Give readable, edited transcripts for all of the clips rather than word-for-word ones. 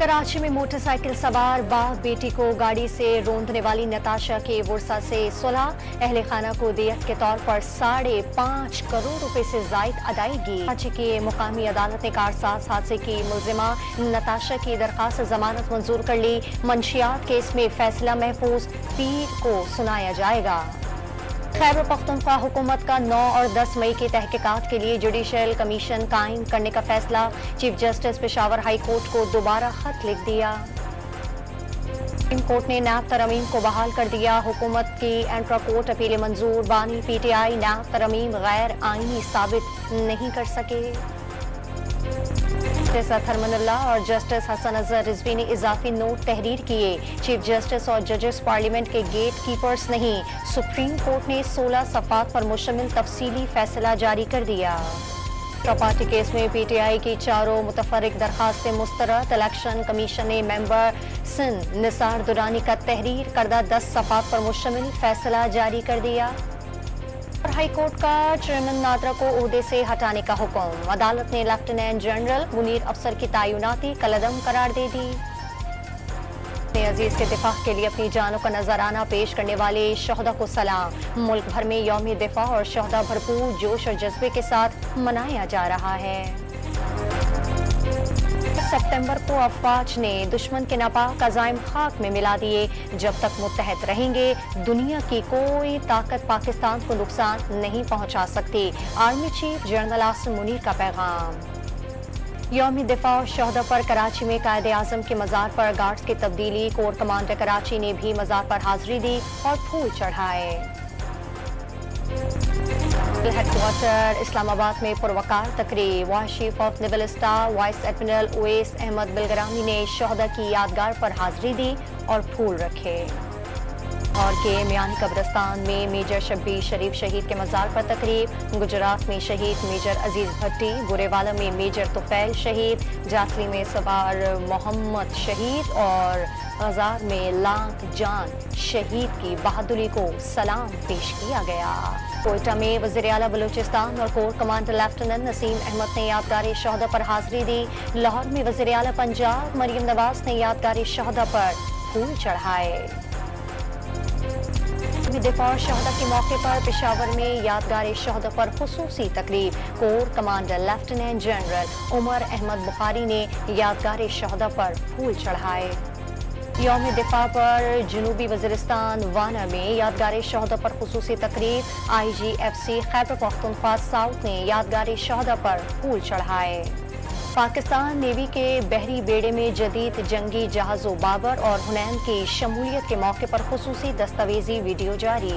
कराची में मोटरसाइकिल सवार बाप बेटी को गाड़ी से रौंदने वाली नताशा के वर्सा से सुलह, अहले खाना को दियत के तौर पर 5.5 करोड़ रुपए से जायद अदायगी। कराची की मुकामी अदालत ने कारसाज हादसे की मुलजिमा नताशा की दरखास्त जमानत मंजूर कर ली। मंशियात केस में फैसला महफूज पीर को सुनाया जाएगा। खैबर पख्तूनख्वा हुकूमत का 9 और 10 मई की तहकीकात के लिए जुडिशल कमीशन कायम करने का फैसला। Chief justice Peshawar high court को दोबारा खत लिख दिया। सुप्रीम कोर्ट ने नैब तरमीम को बहाल कर दिया। हुकूमत की इंट्रा कोर्ट अपीलें मंजूर। बानी पीटीआई नैब तरमीम गैर आईनी साबित नहीं कर सके। जस्टिस अतहर मनल्लाह और जस्टिस हसन अजहर रिजवी ने इजाफी नोट तहरीर किए। चीफ जस्टिस और जजेस पार्लियामेंट के गेट कीपर्स नहीं। सुप्रीम कोर्ट ने 16 सफ़ात पर मुश्तमिल तफसीली फैसला जारी कर दिया। प्रॉपर्टी केस में पीटीआई की चारों मुतफर्रिक दरखास्तें मुस्तरद। इलेक्शन कमीशन ने मेंबर सिंध निसार दुरानी का तहरीर करदा 10 सफ़ात पर मुश्तमिल फैसला जारी कर दिया। हाई कोर्ट का चेयरमैन नादरा को ओहदे से हटाने का हुक्म। अदालत ने लेफ्टिनेंट जनरल मुनीर अफसर की तैनाती कलअदम करार दे दी। अजीज के दिफा के लिए अपनी जानों का नजराना पेश करने वाले शहदा को सलाम। मुल्क भर में यौम दिफा और शहदा भरपूर जोश और जज्बे के साथ मनाया जा रहा है। सितंबर को अफवाज ने दुश्मन के नापाक अज़ाइम खाक में मिला दिए। जब तक मुत्तहद रहेंगे दुनिया की कोई ताकत पाकिस्तान को नुकसान नहीं पहुंचा सकती। Army chief general Asim Munir का पैगाम। यौम दिफा और शहदा पर कराची में कायदे आजम के मज़ार पर गार्ड्स की तब्दीली। कोर कमांडर कराची ने भी मज़ार पर हाजिरी दी और फूल चढ़ाए। हेडक्वार्टर इस्लामाबाद में पुरवकार तकरीब। Vice chief of naval staff vice admiral Uwais Ahmed Bilgrami ने शहदा की यादगार पर हाजिरी दी और फूल रखे। और के मियानी कब्रिस्तान में मेजर शब्बीर शरीफ शहीद के मज़ार पर तकरीब। गुजरात में शहीद मेजर अजीज भट्टी। गुरेवाला में मेजर तुफैल शहीद। जासली में सवार मोहम्मद शहीद और गजार में लाख जान शहीद की बहादुरी को सलाम पेश किया गया। कोयटा में वज़ीर आला बलूचिस्तान और corps commander lieutenant Naseem Ahmed ने यादगार शहदा पर हाजिरी दी। लाहौर में वज़ीर आला पंजाब मरियम नवाज ने यादगार शहदा पर फूल चढ़ाए। दिफा और शहदा के मौके पर पेशावर में यादगार शहदा पर खुसूसी तकरीब। Corps commander lieutenant general Umar Ahmed Bukhari ने यादगार शहदा पर फूल चढ़ाए। यौम दिफा पर जनूबी वज़ीरिस्तान वाना में यादगार शहदा पर खुसूसी तकरीब। IGFC खैबर पख्तूनख्वा साउथ ने यादगार शहदा पर फूल चढ़ाए। पाकिस्तान नेवी के बहरी बेड़े में जदीद जंगी जहाज़ों बाबर और हुनैन की शमूलियत के मौके पर खुसूसी दस्तावेजी वीडियो जारी।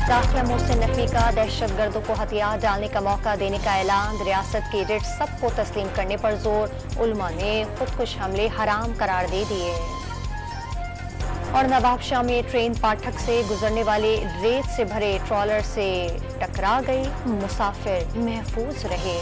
दाखिला मोहसिन नकवी का दहशतगर्दों को हथियार डालने का मौका देने का ऐलान। रियासत की रिट सबको तस्लीम करने पर जोर। उलमा ने खुदकुश हमले हराम करार दे दिए। और नवाबशाह में ट्रेन पाठक से गुजरने वाले रेत से भरे ट्रॉलर से टकरा गई। मुसाफिर महफूज रहे।